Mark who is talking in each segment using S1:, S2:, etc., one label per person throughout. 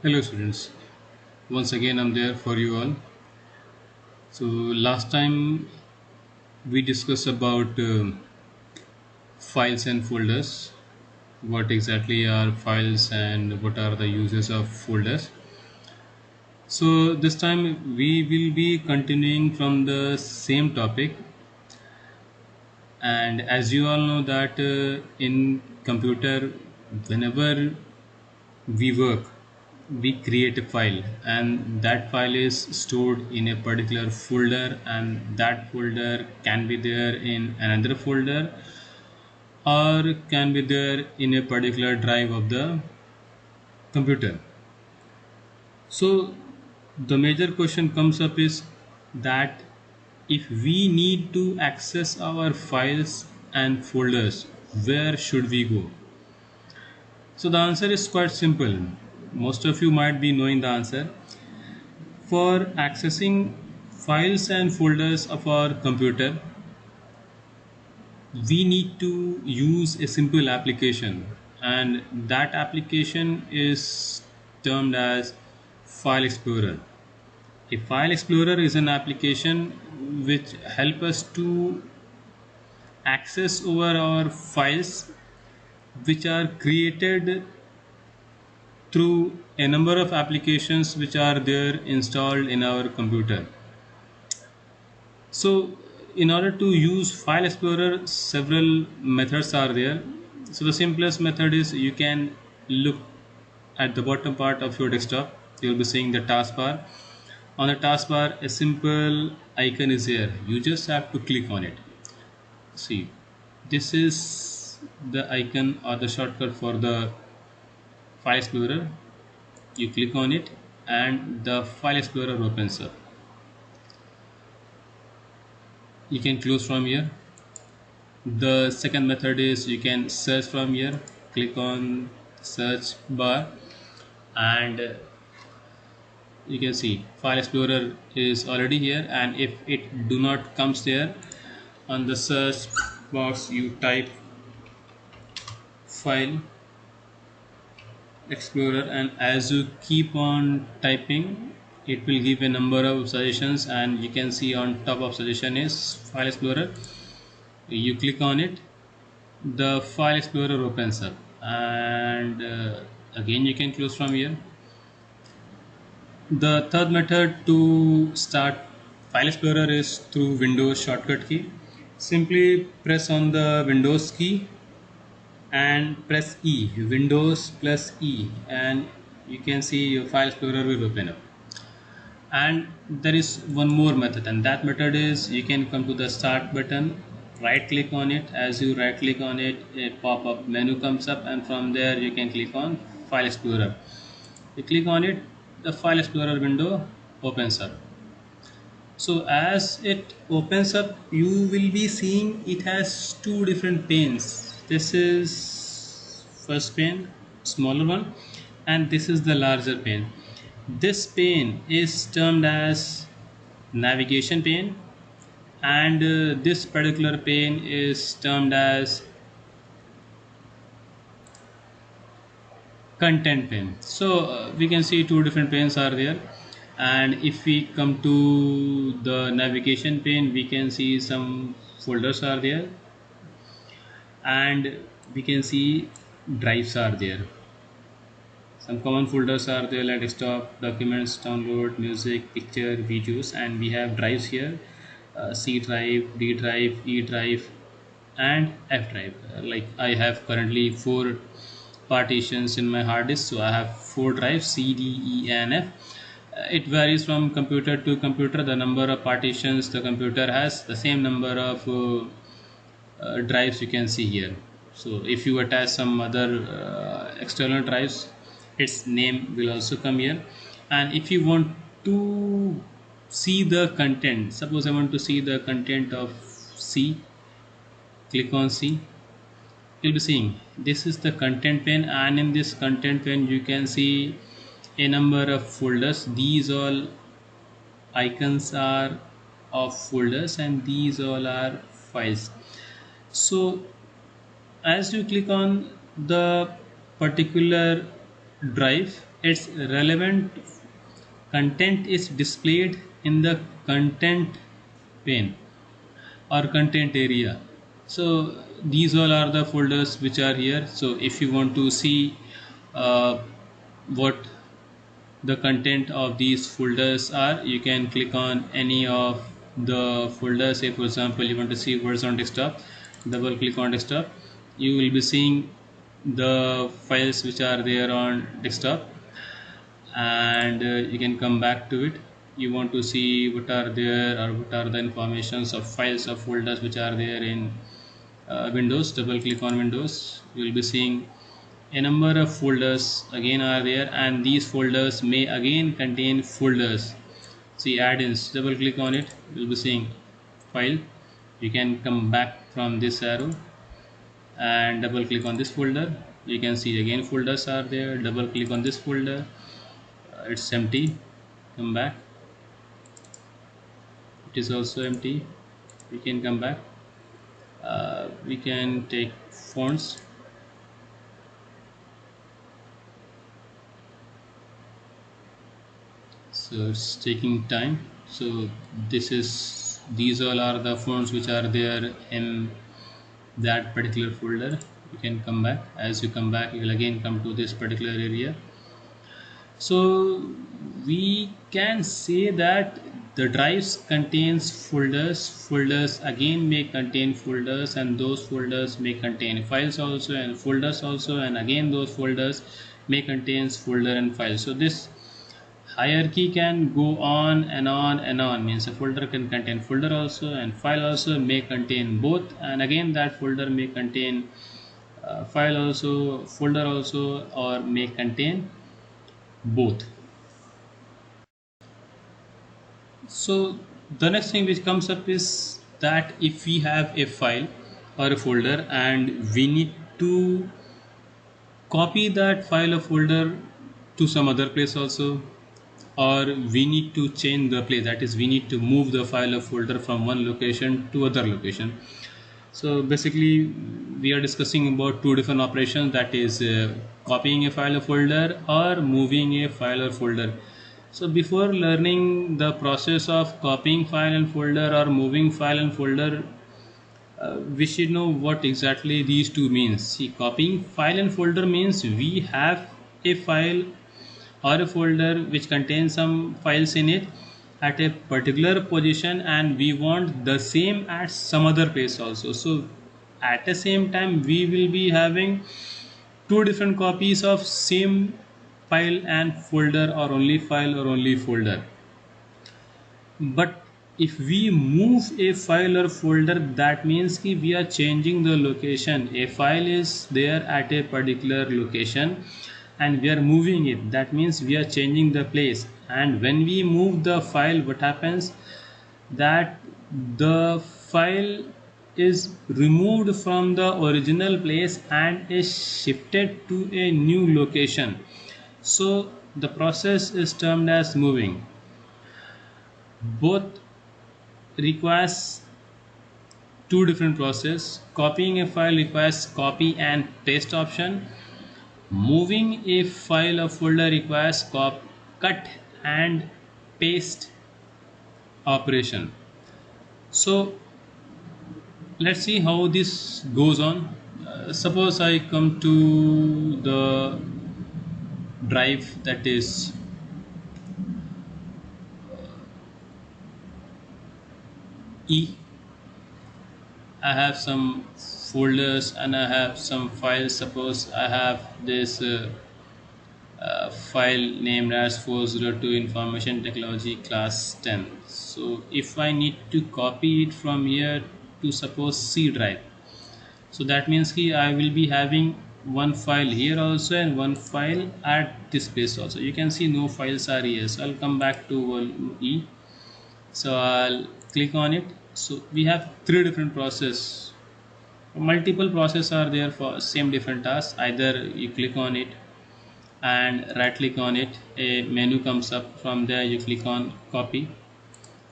S1: Hello students, once again I'm there for you all. So last time we discussed about files and folders, what exactly are files and what are the uses of folders. So this time we will be continuing from the same topic, and as you all know that in computer, whenever we work, we create a file, and that file is stored in a particular folder, and that folder can be there in another folder or can be there in a particular drive of the computer. So the major question comes up is that if we need to access our files and folders, where should we go? So the answer is quite simple. Most of you might be knowing the answer. For accessing files and folders of our computer, we need to use a simple application, and that application is termed as File Explorer. A File Explorer is an application which help us to access over our files which are created through a number of applications which are there installed in our computer. So in order to use File Explorer, several methods are there. So the simplest method is you can look at the bottom part of your desktop. You will be seeing the taskbar. On the taskbar, a simple icon is here. You just have to click on it. See, this is the icon or the shortcut for the File Explorer. You click on it and the File Explorer opens up. You can close from here. The second method is you can search from here. Click on search bar and you can see File Explorer is already here, and if it do not comes there, on the search box you type File Explorer, and as you keep on typing it will give a number of suggestions, and you can see on top of suggestion is File Explorer. You click on it, the File Explorer opens up, and again you can close from here. The third method to start File Explorer is through Windows shortcut key. Simply press on the Windows key and press E, Windows plus E, and you can see your File Explorer will open up. And there is one more method, and that method is you can come to the start button, right click on it. As you right click on it, a pop-up menu comes up, and from there you can click on File Explorer. You click on it, the File Explorer window opens up. So as it opens up, you will be seeing it has two different panes. This is first pane, smaller one, and this is the larger pane. This pane is termed as navigation pane, and this particular pane is termed as content pane. So we can see two different panes are there, and if we come to the navigation pane, we can see some folders are there, and we can see drives are there. Some common folders are there like desktop, documents, download, music, picture, videos, and we have drives here, C drive, D drive, E drive, and F drive. Like I have currently 4 partitions in my hard disk, so I have 4 drives, C, D, E, and F. It varies from computer to computer. The number of partitions the computer has, the same number of drives you can see here. So if you attach some other external drives, its name will also come here. And if you want to see the content, suppose I want to see the content of C, click on C. You'll be seeing this is the content pane, and in this content pane you can see a number of folders. These all icons are of folders, and these all are files. So as you click on the particular drive, its relevant content is displayed in the content pane or content area. So these all are the folders which are here. So if you want to see what the content of these folders are, you can click on any of the folders. Say for example you want to see words on desktop, double click on desktop, you will be seeing the files which are there on desktop, and you can come back to it. You want to see what are there or what are the informations of files of folders which are there in Windows. Double click on Windows, you will be seeing a number of folders again are there, and these folders may again contain folders. See add-ins, double click on it, you will be seeing file. You can come back from this arrow and double click on this folder, you can see again folders are there. Double click on this folder, it's empty, come back, it is also empty, we can come back. We can take fonts, so it's taking time. So these all are the fonts which are there in that particular folder. You can come back. As you come back, you will again come to this particular area. So we can say that the drives contains folders again may contain folders, and those folders may contain files also and folders also, and again those folders may contains folder and files. So this hierarchy can go on and on and on, means a folder can contain folder also and file also, may contain both, and again that folder may contain file also, folder also, or may contain both. So the next thing which comes up is that if we have a file or a folder and we need to copy that file or folder to some other place also, or we need to change the place, that is we need to move the file or folder from one location to other location. So basically we are discussing about two different operations, that is copying a file or folder or moving a file or folder. So before learning the process of copying file and folder or moving file and folder, we should know what exactly these two means. See, copying file and folder means we have a file or a folder which contains some files in it at a particular position, and we want the same at some other place also. So at the same time we will be having two different copies of same file and folder, or only file or only folder. But if we move a file or folder, that means कि we are changing the location. A file is there at a particular location and we are moving it, that means we are changing the place. And when we move the file, what happens, that the file is removed from the original place and is shifted to a new location. So the process is termed as moving. Both requires two different process. Copying a file requires copy and paste option. Moving a file or folder requires cut and paste operation. So let's see how this goes on. Suppose I come to the drive, that is E. I have some folders and I have some files. Suppose I have this file named as 402 information technology class 10. So if I need to copy it from here to suppose C drive, so that means I will be having one file here also and one file at this place also. You can see no files are here, so I'll come back to E. So I'll click on it. So we have three different processes. Multiple processes are there for same different tasks. Either you click on it and right click on it, a menu comes up, from there you click on copy,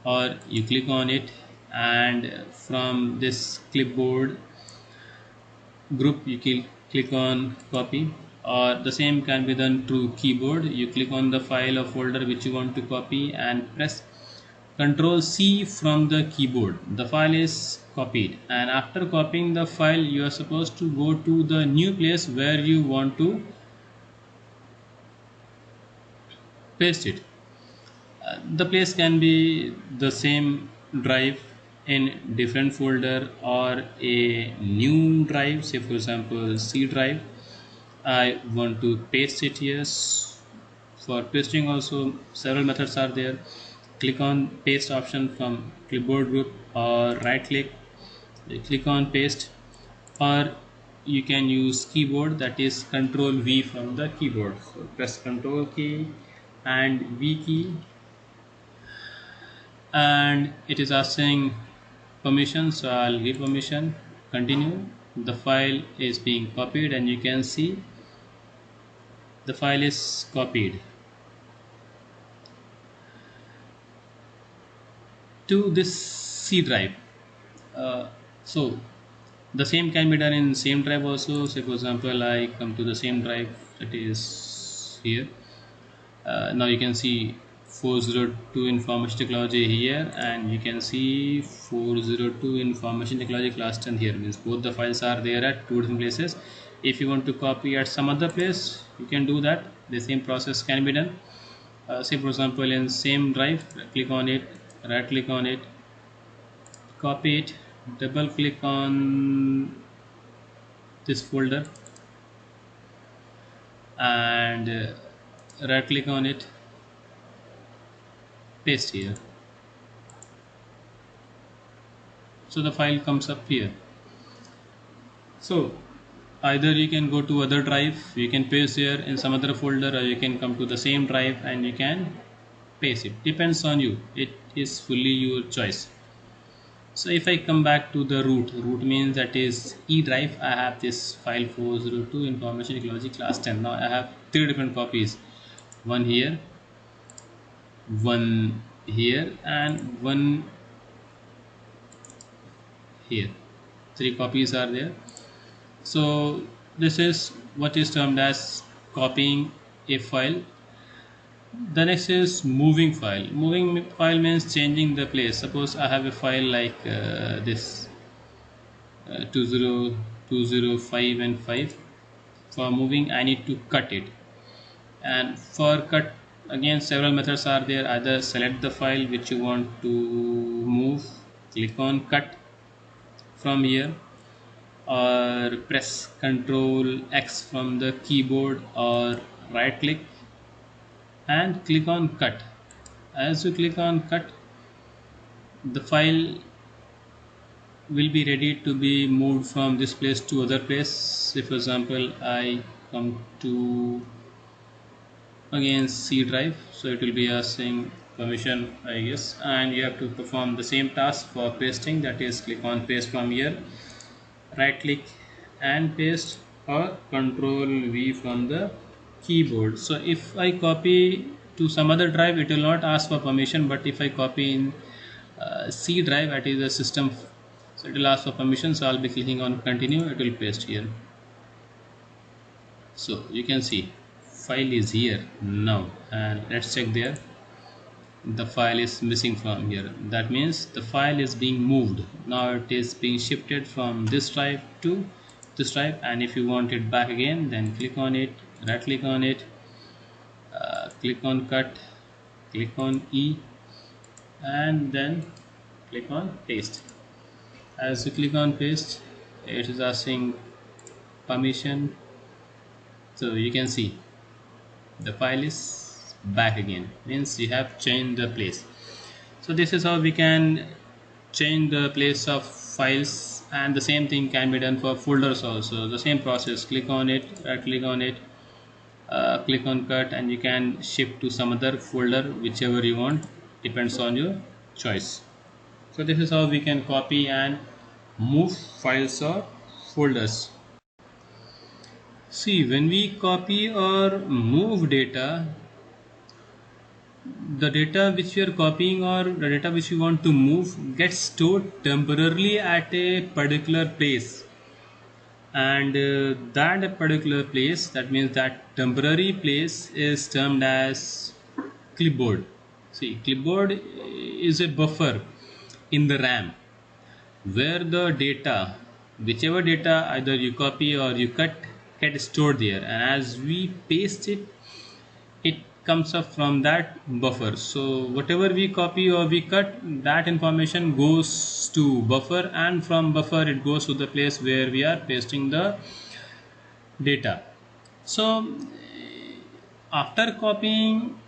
S1: or you click on it and from this clipboard group you click on copy, or the same can be done through keyboard. You click on the file or folder which you want to copy and press Ctrl C from the keyboard. The file is copied, and after copying the file you are supposed to go to the new place where you want to paste it. The place can be the same drive in different folder or a new drive, say for example C drive. I want to paste it here. For pasting also several methods are there. Click on paste option from clipboard group, or right click, click on paste, or you can use keyboard, that is Control V from the keyboard. So press Control key and V key, and it is asking permission, so I'll give permission, continue. The file is being copied and you can see the file is copied to this C drive. So the same can be done in same drive also. Say for example I come to the same drive, that is here. Now you can see 402 information technology here, and you can see 402 information technology class 10 here. Means both the files are there at two different places. If you want to copy at some other place, you can do that. The same process can be done. Say for example in same drive, click on it, right click on it, copy it, double click on this folder and right click on it, paste here. So the file comes up here. So either you can go to other drive, you can paste here in some other folder, or you can come to the same drive and you can paste it. Depends on you. It is fully your choice. So if I come back to the root means that is E drive. I have this file 402 information technology class 10. Now I have three different copies, one here, one here, and one here. Three copies are there. So this is what is termed as copying a file. The next is moving file. Moving file means changing the place. Suppose I have a file like this 20205 and 5. For moving I need to cut it, and for cut again several methods are there. Either select the file which you want to move, click on cut from here, or press Ctrl X from the keyboard, or right click and click on cut. As you click on cut, the file will be ready to be moved from this place to other place. Say for example I come to again C drive, so it will be asking permission I guess, and you have to perform the same task for pasting, that is click on paste from here, right click and paste, or Control V from the keyboard. So if I copy to some other drive, it will not ask for permission, but if I copy in C drive, that is the system, so it will ask for permission. So I'll be clicking on continue, it will paste here. So you can see file is here now, and let's check there. The file is missing from here. That means the file is being moved. Now it is being shifted from this drive to this drive, and if you want it back again, then click on it, right click on it, click on cut, click on E, and then click on paste. As you click on paste, it is asking permission, so you can see the file is back again, means you have changed the place. So this is how we can change the place of files, and the same thing can be done for folders also. The same process, click on it, right click on it, click on cut, and you can shift to some other folder, whichever you want, depends on your choice. So this is how we can copy and move files or folders. See, when we copy or move data, the data which we are copying or the data which we want to move gets stored temporarily at a particular place. and that particular place, that means that temporary place, is termed as clipboard. See, clipboard is a buffer in the RAM where the data, whichever data either you copy or you cut, get stored there, and as we paste it, it comes up from that buffer. So whatever we copy or we cut, that information goes to buffer, and from buffer it goes to the place where we are pasting the data. So after copying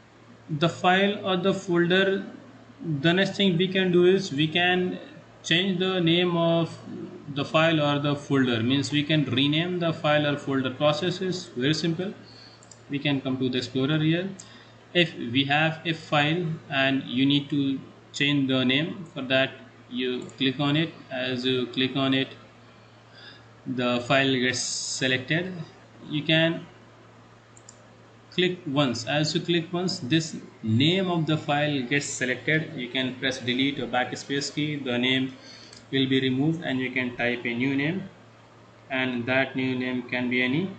S1: the file or the folder, the next thing we can do is we can change the name of the file or the folder, means we can rename the file or folder. Process is very simple. We can come to the explorer here. If we have a file and you need to change the name, for that you click on it. As you click on it, the file gets selected. You can click once. As you click once, this name of the file gets selected. You can press delete or backspace key, the name will be removed, and you can type a new name, and that new name can be any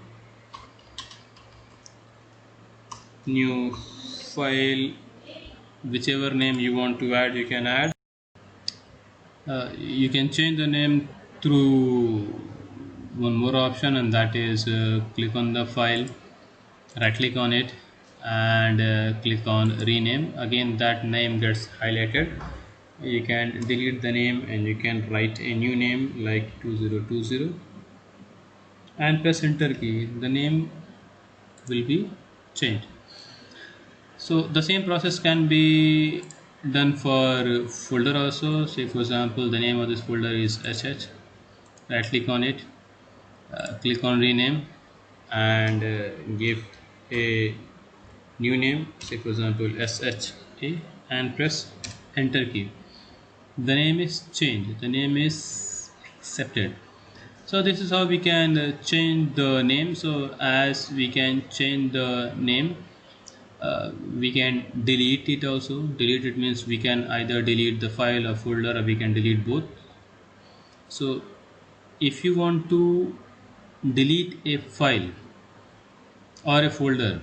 S1: new file, whichever name you want to add, you can add. You can change the name through one more option, and that is click on the file, right click on it, and click on rename. Again that name gets highlighted. You can delete the name and you can write a new name like 2020 and press enter key. The name will be changed. So the same process can be done for folder also. Say for example, the name of this folder is HH. Right click on it, click on rename, and give a new name. Say for example SHA, and press enter key. The name is changed. The name is accepted. So this is how we can change the name. So as we can change the name, we can delete it also. Delete it means we can either delete the file or folder, or we can delete both. So if you want to delete a file or a folder,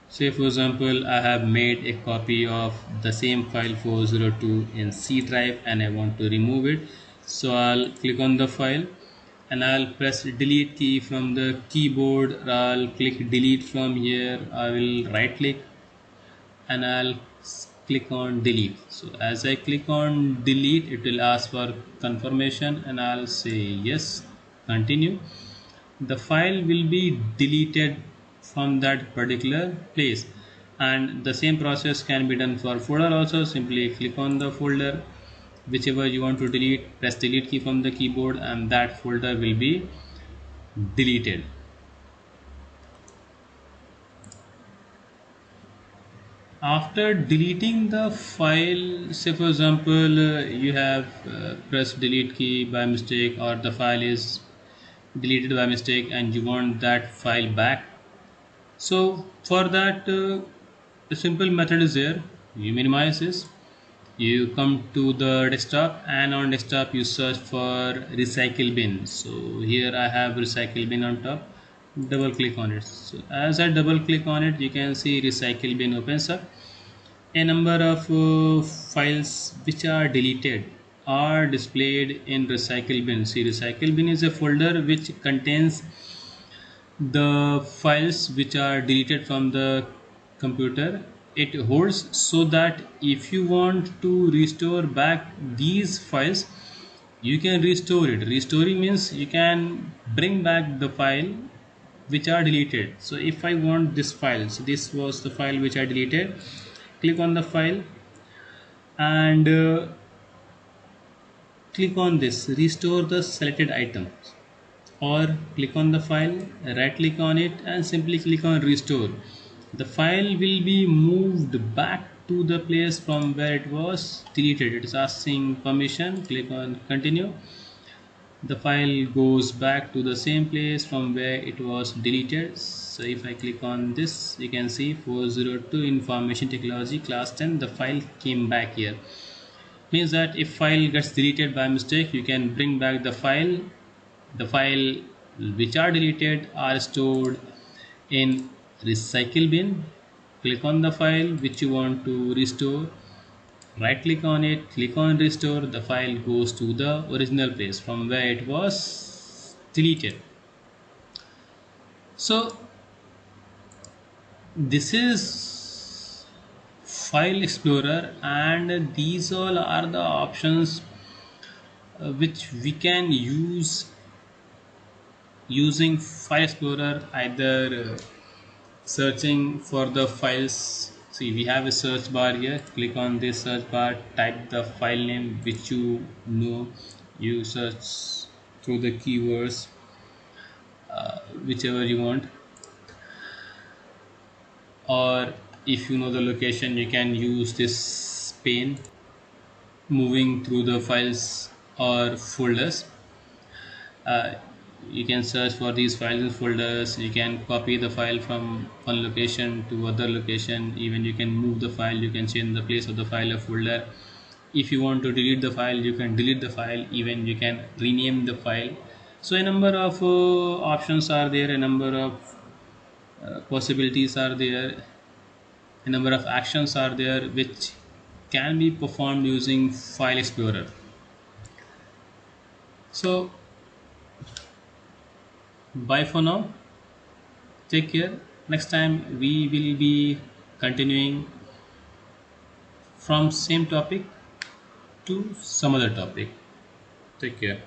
S1: say for example I have made a copy of the same file 402 in C drive and I want to remove it, so I'll click on the file and I'll press delete key from the keyboard, or I'll click delete from here. I will right click and I'll click on delete. So as I click on delete, it will ask for confirmation and I'll say yes, continue. The file will be deleted from that particular place, and the same process can be done for folder also. Simply click on the folder whichever you want to delete, press delete key from the keyboard, and that folder will be deleted. After deleting the file, say for example you have pressed delete key by mistake, or the file is deleted by mistake and you want that file back. So for that a simple method is there. You minimize this, you come to the desktop, and on desktop you search for recycle bin. So here I have recycle bin on top. Double click on it. So as I double click on it, you can see recycle bin opens up. A number of files which are deleted are displayed in recycle bin. See, recycle bin is a folder which contains the files which are deleted from the computer. It holds so that if you want to restore back these files, you can restore it. Restoring means you can bring back the file which are deleted. So if I want this file, so this was the file which I deleted, click on the file and click on this restore the selected items, or click on the file, right click on it and simply click on restore. The file will be moved back to the place from where it was deleted. It is asking permission, click on continue. The file goes back to the same place from where it was deleted. So if I click on this, you can see 402 information technology class 10, the file came back here. Means that if file gets deleted by mistake, you can bring back the file. The file which are deleted are stored in recycle bin. Click on the file which you want to restore, right click on it, click on restore. The file goes to the original place from where it was deleted. So this is File Explorer, and these all are the options which we can use using File Explorer, either searching for the files. See, we have a search bar here. Click on this search bar, type the file name which you know, you search through the keywords whichever you want, or if you know the location, you can use this pane moving through the files or folders. uh, you can search for these files and folders. You can copy the file from one location to other location. Even you can move the file, you can change the place of the file or folder. If you want to delete the file, you can delete the file. Even you can rename the file. So a number of options are there, a number of possibilities are there, a number of actions are there which can be performed using File Explorer. So bye for now, take care. Next time we will be continuing from same topic to some other topic. Take care.